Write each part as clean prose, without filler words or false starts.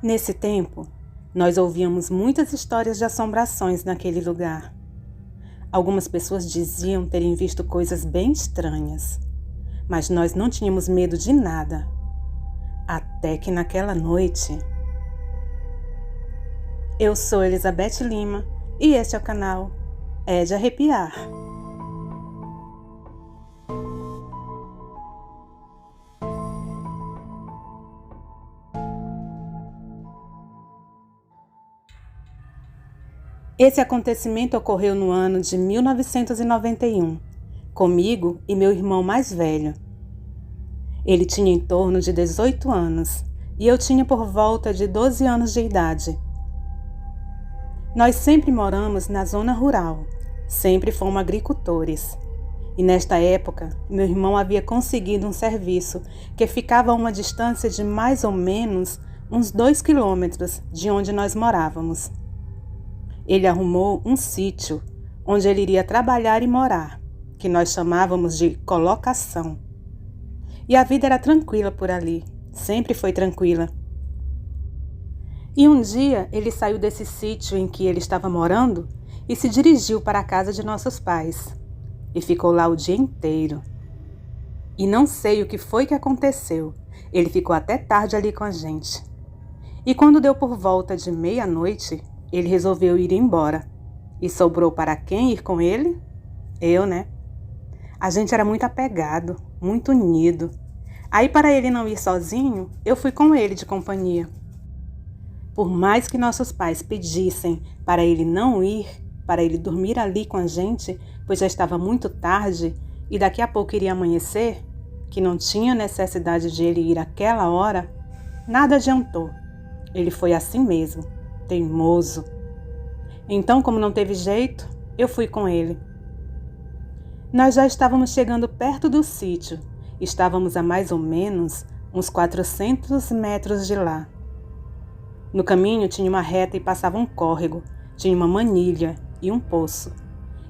Nesse tempo, nós ouvíamos muitas histórias de assombrações naquele lugar. Algumas pessoas diziam terem visto coisas bem estranhas, mas nós não tínhamos medo de nada. Até que naquela noite... Eu sou Elizabeth Lima e este é o canal É de Arrepiar. Esse acontecimento ocorreu no ano de 1991, comigo e meu irmão mais velho. Ele tinha em torno de 18 anos e eu tinha por volta de 12 anos de idade. Nós sempre moramos na zona rural, sempre fomos agricultores. E nesta época, meu irmão havia conseguido um serviço que ficava a uma distância de mais ou menos uns 2 quilômetros de onde nós morávamos. Ele arrumou um sítio onde ele iria trabalhar e morar, que nós chamávamos de colocação. E a vida era tranquila por ali, sempre foi tranquila. E um dia ele saiu desse sítio em que ele estava morando e se dirigiu para a casa de nossos pais. E ficou lá o dia inteiro. E não sei o que foi que aconteceu, ele ficou até tarde ali com a gente. E quando deu por volta de meia-noite, ele resolveu ir embora. E sobrou para quem ir com ele? Eu, né? A gente era muito apegado, muito unido. Aí, para ele não ir sozinho, eu fui com ele de companhia. Por mais que nossos pais pedissem para ele não ir, para ele dormir ali com a gente, pois já estava muito tarde e daqui a pouco iria amanhecer, que não tinha necessidade de ele ir àquela hora, nada adiantou. Ele foi assim mesmo, teimoso. Então, como não teve jeito, eu fui com ele. Nós já estávamos chegando perto do sítio. Estávamos a mais ou menos uns 400 metros de lá. No caminho tinha uma reta e passava um córrego, tinha uma manilha e um poço.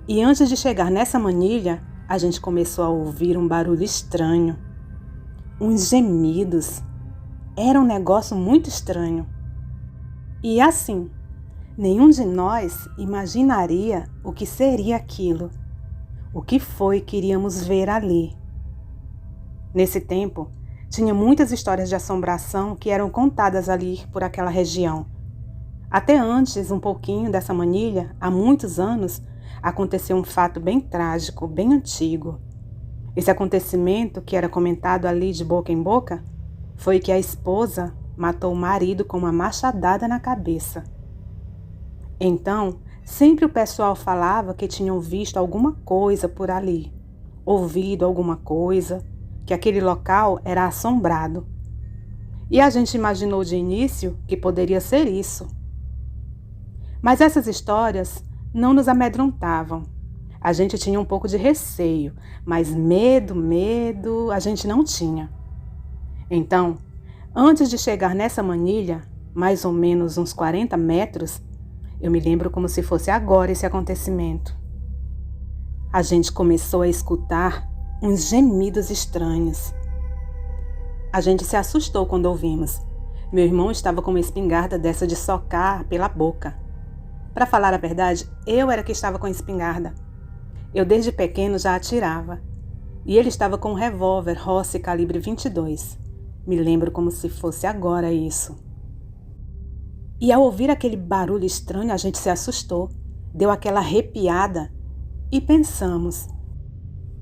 E antes de chegar nessa manilha, a gente começou a ouvir um barulho estranho. Uns gemidos. Era um negócio muito estranho. E assim, nenhum de nós imaginaria o que seria aquilo. O que foi que iríamos ver ali? Nesse tempo, tinha muitas histórias de assombração que eram contadas ali por aquela região. Até antes, um pouquinho dessa manilha, há muitos anos, aconteceu um fato bem trágico, bem antigo. Esse acontecimento, que era comentado ali de boca em boca, foi que a esposa matou o marido com uma machadada na cabeça. Então, sempre o pessoal falava que tinham visto alguma coisa por ali, ouvido alguma coisa, que aquele local era assombrado. E a gente imaginou de início que poderia ser isso. Mas essas histórias não nos amedrontavam. A gente tinha um pouco de receio, mas medo a gente não tinha. Então, antes de chegar nessa manilha, mais ou menos uns 40 metros, eu me lembro como se fosse agora esse acontecimento. A gente começou a escutar uns gemidos estranhos. A gente se assustou quando ouvimos. Meu irmão estava com uma espingarda dessa de socar pela boca. Para falar a verdade, eu era que estava com a espingarda. Eu desde pequeno já atirava. E ele estava com um revólver Rossi calibre 22. Me lembro como se fosse agora isso. E ao ouvir aquele barulho estranho, a gente se assustou. Deu aquela arrepiada e pensamos: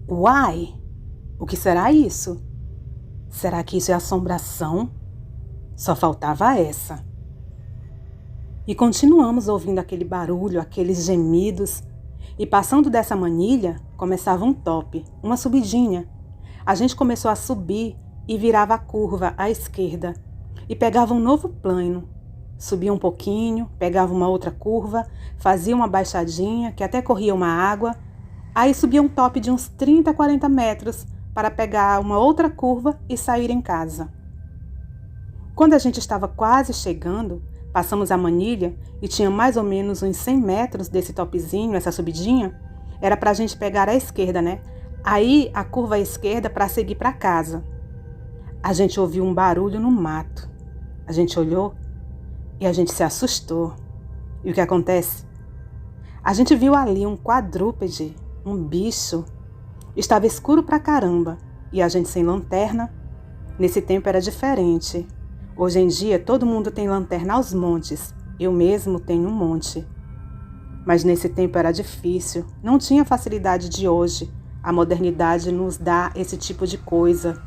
uai, o que será isso? Será que isso é assombração? Só faltava essa. E continuamos ouvindo aquele barulho, aqueles gemidos. E passando dessa manilha, começava um top, uma subidinha. A gente começou a subir e virava a curva à esquerda. E pegava um novo plano. Subia um pouquinho, pegava uma outra curva, fazia uma baixadinha, que até corria uma água. Aí subia um top de uns 30 a 40 metros para pegar uma outra curva e sair em casa. Quando a gente estava quase chegando, passamos a manilha e tinha mais ou menos uns 100 metros desse topzinho, essa subidinha, era para a gente pegar à esquerda, né? Aí a curva à esquerda para seguir para casa. A gente ouviu um barulho no mato. A gente olhou e a gente se assustou. E o que acontece? A gente viu ali um quadrúpede, um bicho. Estava escuro pra caramba e a gente sem lanterna. Nesse tempo era diferente. Hoje em dia todo mundo tem lanterna aos montes. Eu mesmo tenho um monte. Mas nesse tempo era difícil, não tinha a facilidade de hoje. A modernidade nos dá esse tipo de coisa.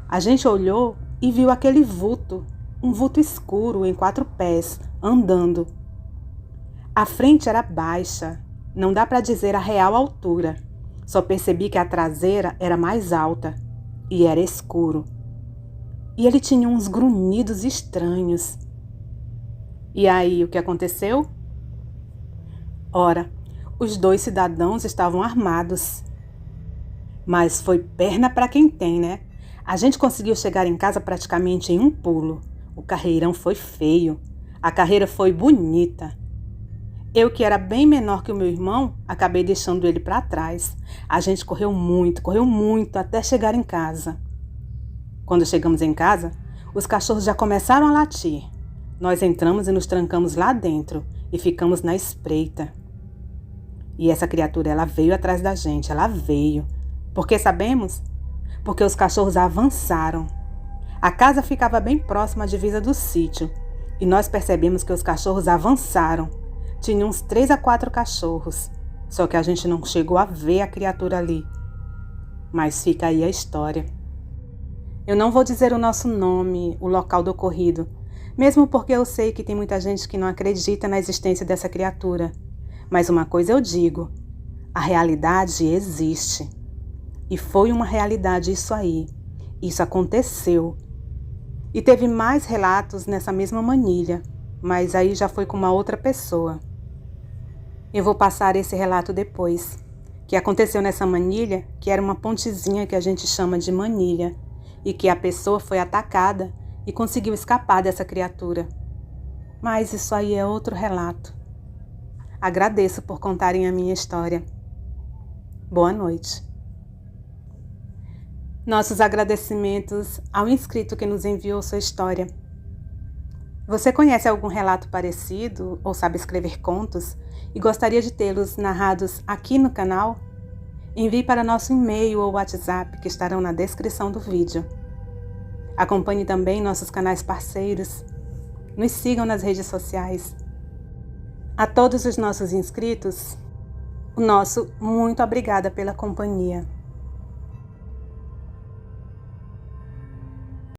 A gente olhou e viu aquele vulto, um vulto escuro em 4 pés, andando. A frente era baixa, não dá para dizer a real altura. Só percebi que a traseira era mais alta e era escuro. E ele tinha uns grunhidos estranhos. E aí, o que aconteceu? Ora, os 2 cidadãos estavam armados. Mas foi perna para quem tem, né? A gente conseguiu chegar em casa praticamente em um pulo. O carreirão foi feio. A carreira foi bonita. Eu, que era bem menor que o meu irmão, acabei deixando ele para trás. A gente correu muito até chegar em casa. Quando chegamos em casa, os cachorros já começaram a latir. Nós entramos e nos trancamos lá dentro e ficamos na espreita. E essa criatura, ela veio atrás da gente, ela veio. Por que sabemos? Porque os cachorros avançaram. A casa ficava bem próxima à divisa do sítio e nós percebemos que os cachorros avançaram. Tinha uns 3 a 4 cachorros, só que a gente não chegou a ver a criatura ali. Mas fica aí a história. Eu não vou dizer o nosso nome, o local do ocorrido, mesmo porque eu sei que tem muita gente que não acredita na existência dessa criatura. Mas uma coisa eu digo, a realidade existe. E foi uma realidade isso aí. Isso aconteceu. E teve mais relatos nessa mesma manilha, mas aí já foi com uma outra pessoa. Eu vou passar esse relato depois, que aconteceu nessa manilha, que era uma pontezinha que a gente chama de manilha, e que a pessoa foi atacada e conseguiu escapar dessa criatura. Mas isso aí é outro relato. Agradeço por contarem a minha história. Boa noite. Nossos agradecimentos ao inscrito que nos enviou sua história. Você conhece algum relato parecido ou sabe escrever contos e gostaria de tê-los narrados aqui no canal? Envie para nosso e-mail ou WhatsApp que estarão na descrição do vídeo. Acompanhe também nossos canais parceiros. Nos sigam nas redes sociais. A todos os nossos inscritos, o nosso muito obrigada pela companhia.